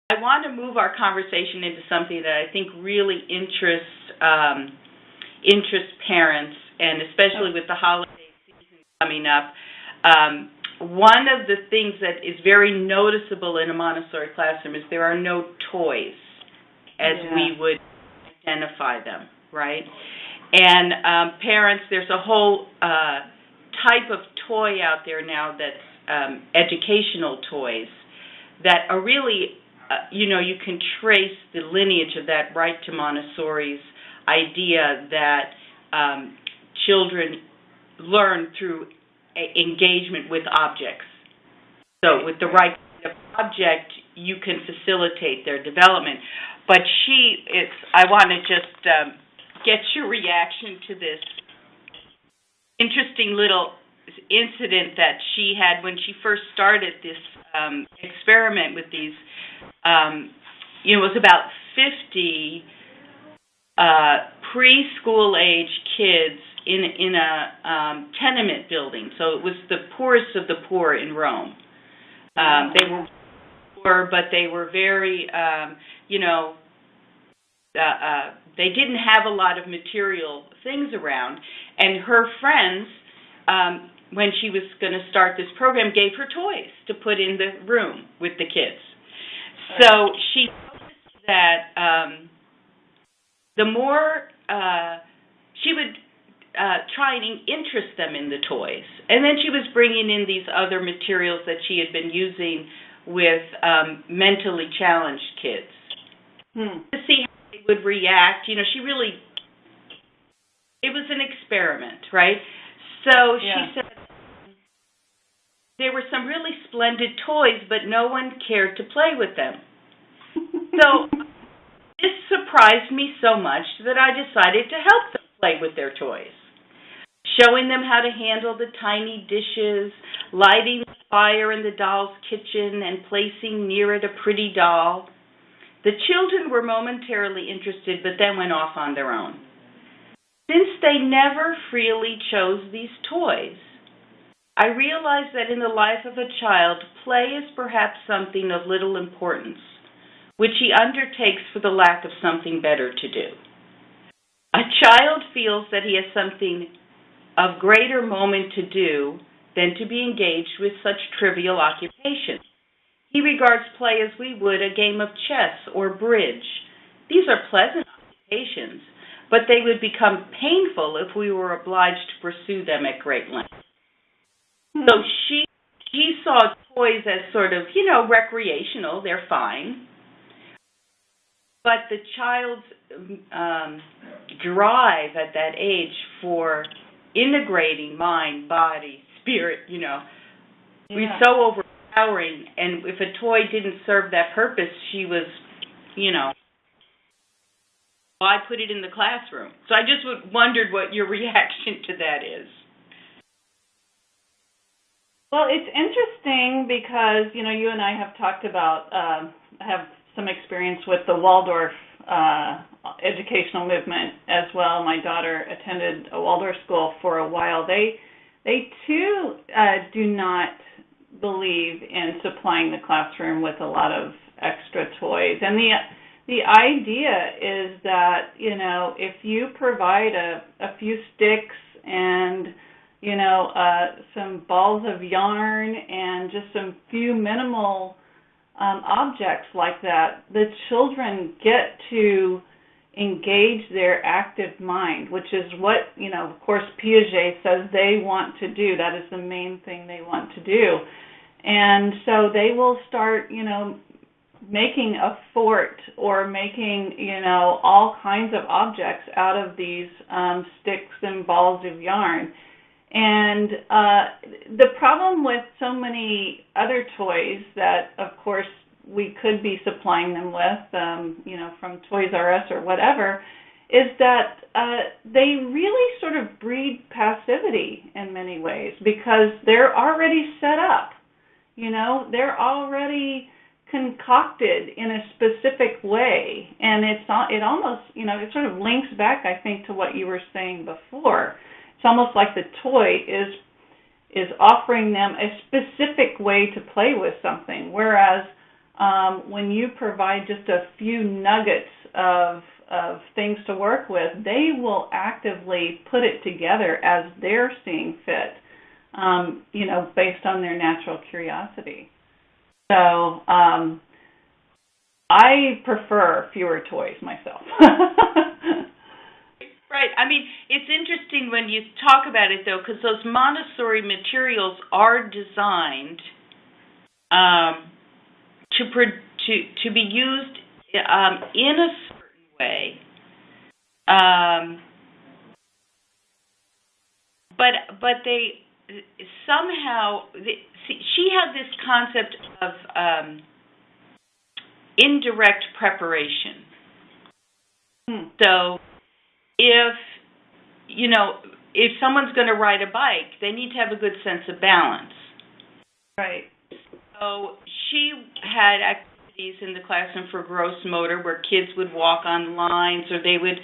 I want to move our conversation into something that I think really interests parents, and especially with the holiday season coming up. One of the things that is very noticeable in a Montessori classroom is there are no toys as we would identify them, right? And parents, there's a whole type of toy out there now that's educational toys that are really, you can trace the lineage of that right to Montessori's idea that children learn through engagement with objects. So with the right kind of object, you can facilitate their development. But I want to just get your reaction to this interesting little incident that she had when she first started this experiment with these. It was about 50 preschool-age kids in a tenement building. So it was the poorest of the poor in Rome. They were poor, but they were very, they didn't have a lot of material things around. And her friends, when she was going to start this program, gave her toys to put in the room with the kids. So she noticed that the more she would try and interest them in the toys. And then she was bringing in these other materials that she had been using with mentally challenged kids to see how they would react. It was an experiment, right? So she said there were some really splendid toys, but no one cared to play with them. So this surprised me so much that I decided to help them play with their toys, showing them how to handle the tiny dishes, lighting the fire in the doll's kitchen, and placing near it a pretty doll. The children were momentarily interested, but then went off on their own. Since they never freely chose these toys, I realized that in the life of a child, play is perhaps something of little importance, which he undertakes for the lack of something better to do. A child feels that he has something of greater moment to do than to be engaged with such trivial occupations. He regards play as we would a game of chess or bridge. These are pleasant occupations, but they would become painful if we were obliged to pursue them at great length. So she saw toys as sort of, recreational, they're fine. But the child's drive at that age for integrating mind, body, spirit, was so overpowering. And if a toy didn't serve that purpose, she was, why put it in the classroom? So I just wondered what your reaction to that is. Well, it's interesting because, you and I have talked about, have some experience with the Waldorf educational movement as well. My daughter attended a Waldorf school for a while. They too do not believe in supplying the classroom with a lot of extra toys. And the idea is that, if you provide a few sticks and some balls of yarn and just some few minimal objects like that, the children get to engage their active mind, which is what, of course, Piaget says they want to do. That is the main thing they want to do. And so they will start, making a fort or making, all kinds of objects out of these sticks and balls of yarn. And the problem with so many other toys that, of course, we could be supplying them with, from Toys R Us or whatever, is that they really sort of breed passivity in many ways because they're already set up. They're already concocted in a specific way, and it almost, it sort of links back, I think, to what you were saying before. It's almost like the toy is offering them a specific way to play with something, whereas when you provide just a few nuggets of things to work with, they will actively put it together as they're seeing fit, based on their natural curiosity. So I prefer fewer toys myself. Right. I mean, it's interesting when you talk about it, though, because those Montessori materials are designed to be used in a certain way, but they somehow she had this concept of indirect preparation. So if someone's going to ride a bike, they need to have a good sense of balance. Right. So she had activities in the classroom for gross motor where kids would walk on lines or they would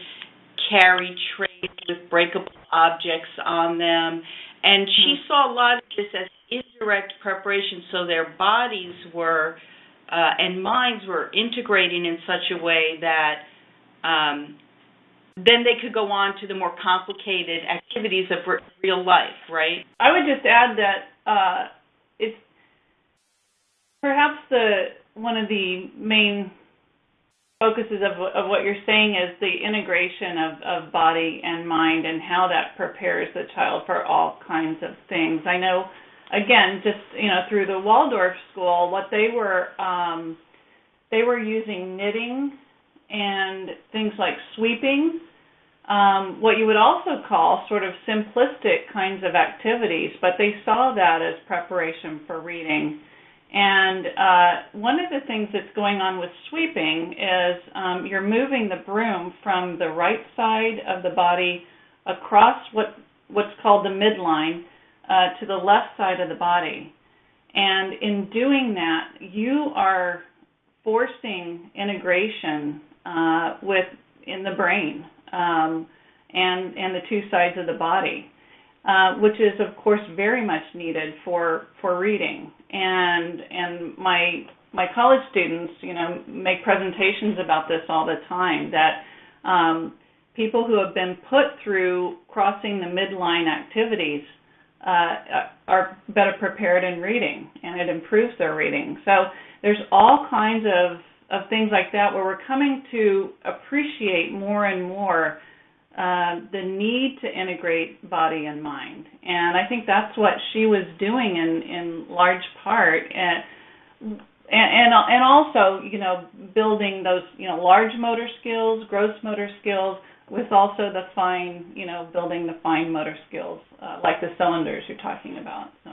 carry trays with breakable objects on them. And she saw a lot of this as indirect preparation, so their bodies were and minds were integrating in such a way that then they could go on to the more complicated activities of real life, right? I would just add that it's perhaps one of the main focuses of what you're saying is the integration of body and mind and how that prepares the child for all kinds of things. I know, again, just through the Waldorf school, what they were using knitting and things like sweeping, what you would also call sort of simplistic kinds of activities, but they saw that as preparation for reading. And one of the things that's going on with sweeping is you're moving the broom from the right side of the body across what's called the midline to the left side of the body. And in doing that, you are forcing integration in the brain and the two sides of the body, which is, of course, very much needed for reading. And my college students, make presentations about this all the time, that people who have been put through crossing the midline activities are better prepared in reading, and it improves their reading. So there's all kinds of things like that where we're coming to appreciate more and more the need to integrate body and mind. And I think that's what she was doing in large part. And also, building those, large motor skills, gross motor skills, with also the fine, building the fine motor skills, like the cylinders you're talking about. So.